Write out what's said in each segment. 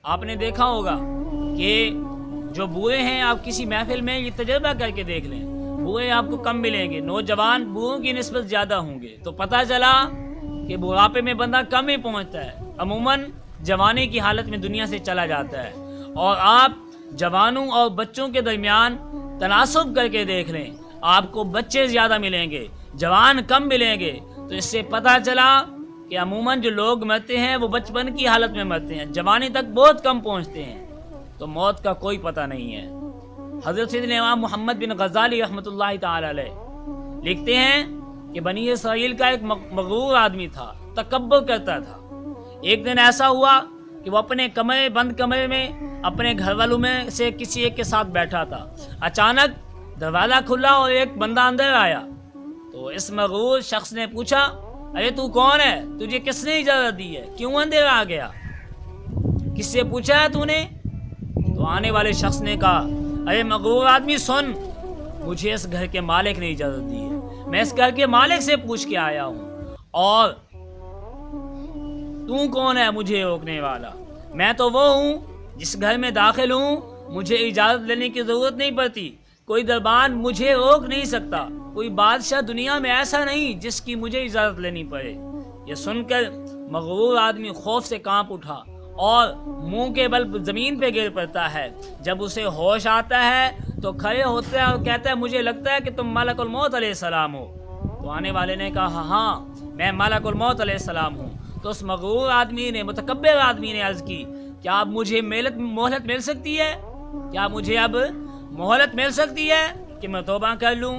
آپ نے دیکھا ہوگا کہ جو بوڑھے ہیں، آپ کسی محفل میں یہ تجربہ کر کے دیکھ لیں، بوڑھے آپ کو کم ملیں گے، نوجوان بوڑھوں کی نسبت زیادہ ہوں گے۔ تو پتہ چلا کہ بڑھاپے میں بندہ کم ہی پہنچتا ہے، عموماً جوانی کی حالت میں دنیا سے چلا جاتا ہے۔ اور آپ جوانوں اور بچوں کے درمیان تناسب کر کے دیکھ لیں، آپ کو بچے زیادہ ملیں گے، جوان کم ملیں گے۔ تو اس سے پتہ چلا کہ عموماً جو لوگ مرتے ہیں وہ بچپن کی حالت میں مرتے ہیں، جوانی تک بہت کم پہنچتے ہیں۔ تو موت کا کوئی پتہ نہیں ہے۔ حضرت سیدنا امام محمد بن غزالی رحمۃ اللہ تعالی علیہ لکھتے ہیں کہ بنی اسرائیل کا ایک مغرور آدمی تھا، تکبر کرتا تھا۔ ایک دن ایسا ہوا کہ وہ اپنے بند کمرے میں اپنے گھر والوں میں سے کسی ایک کے ساتھ بیٹھا تھا۔ اچانک دروازہ کھلا اور ایک بندہ اندر آیا۔ تو اس مغرور شخص نے پوچھا، ارے تو کون ہے؟ تجھے کس نے اجازت دی ہے؟ کیوں اندر آ گیا؟ کس سے پوچھا ہے تو نے؟ تو آنے والے شخص نے کہا، ارے مغرور آدمی سن، مجھے اس گھر کے مالک نے اجازت دی ہے، میں اس گھر کے مالک سے پوچھ کے آیا ہوں، اور تو کون ہے مجھے روکنے والا؟ میں تو وہ ہوں جس گھر میں داخل ہوں مجھے اجازت لینے کی ضرورت نہیں پڑتی، کوئی دربان مجھے روک نہیں سکتا، کوئی بادشاہ دنیا میں ایسا نہیں جس کی مجھے اجازت لینی پڑے۔ یہ سن کر مغرور آدمی خوف سے کانپ اٹھا اور منہ کے بل زمین پہ گر پڑتا ہے۔ جب اسے ہوش آتا ہے تو کھڑے ہوتا ہے اور کہتا ہے، مجھے لگتا ہے کہ تم ملک الموت علیہ السلام ہو۔ تو آنے والے نے کہا، ہاں میں ملک الموت علیہ السلام ہوں۔ تو اس مغرور آدمی نے، متکبر آدمی نے عرض کی، کیا اب مجھے مہلت مل سکتی ہے؟ کیا مجھے اب مہلت مل سکتی ہے کہ میں توبہ کر لوں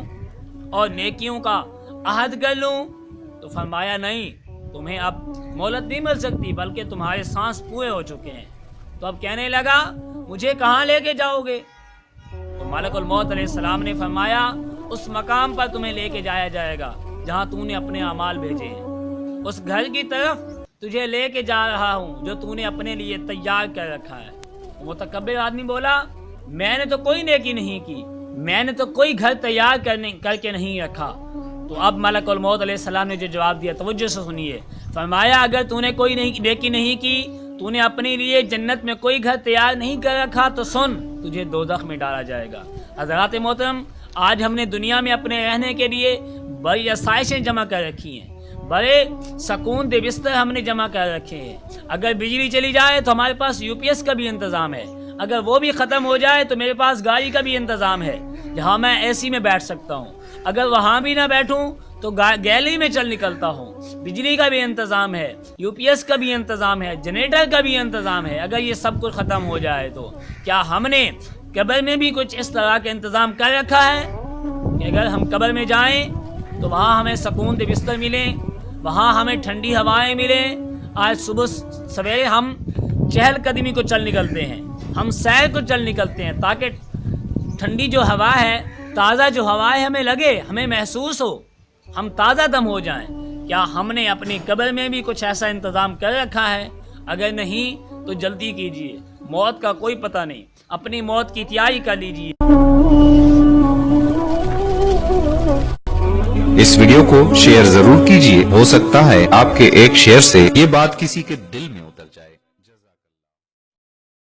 اور نیکیوں کا عہد کر لوں؟ تو فرمایا، نہیں، تمہیں اب مہلت نہیں مل سکتی، بلکہ تمہارے سانس پورے ہو چکے ہیں۔ تو اب کہنے لگا، مجھے کہاں لے کے جاؤ گے؟ تو ملک الموت علیہ السلام نے فرمایا، اس مقام پر تمہیں لے کے جایا جائے گا جہاں تو نے اپنے اعمال بھیجے ہیں، اس گھر کی طرف تجھے لے کے جا رہا ہوں جو تو نے اپنے لیے تیار کر رکھا ہے۔ متکبر آدمی بولا، میں نے تو کوئی نیکی نہیں کی، میں نے تو کوئی گھر تیار کر کے نہیں رکھا۔ تو اب ملک الموت علیہ السلام نے جو جواب دیا، توجہ سے سنیے۔ فرمایا، اگر تو نے کوئی نیکی نہیں کی، تو نے اپنے لیے جنت میں کوئی گھر تیار نہیں کر رکھا، تو سن، تجھے دوزخ میں ڈالا جائے گا۔ حضرات محترم، آج ہم نے دنیا میں اپنے رہنے کے لیے بڑی آسائشیں جمع کر رکھی ہیں، بڑے سکون دہ بستر ہم نے جمع کر رکھے ہیں۔ اگر بجلی چلی جائے تو ہمارے پاس UPS کا بھی انتظام ہے، اگر وہ بھی ختم ہو جائے تو میرے پاس گاڑی کا بھی انتظام ہے جہاں میں AC میں بیٹھ سکتا ہوں، اگر وہاں بھی نہ بیٹھوں تو گیلری میں چل نکلتا ہوں۔ بجلی کا بھی انتظام ہے، UPS کا بھی انتظام ہے، جنریٹر کا بھی انتظام ہے۔ اگر یہ سب کچھ ختم ہو جائے تو کیا ہم نے قبر میں بھی کچھ اس طرح کا انتظام کر رکھا ہے کہ اگر ہم قبر میں جائیں تو وہاں ہمیں سکون دہ بستر ملیں، وہاں ہمیں ٹھنڈی ہوائیں ملیں؟ آج صبح سویرے ہم چہل قدمی کو چل نکلتے ہیں، ہم سیر کو چل نکلتے ہیں تاکہ ٹھنڈی جو ہوا ہے، تازہ جو ہوا ہے ہمیں لگے، ہمیں محسوس ہو، ہم تازہ دم ہو جائیں۔ کیا ہم نے اپنی قبر میں بھی کچھ ایسا انتظام کر رکھا ہے؟ اگر نہیں تو جلدی کیجیے، موت کا کوئی پتہ نہیں، اپنی موت کی تیاری کر لیجیے۔ اس ویڈیو کو شیئر ضرور کیجیے، ہو سکتا ہے آپ کے ایک شیئر سے یہ بات کسی کے دل میں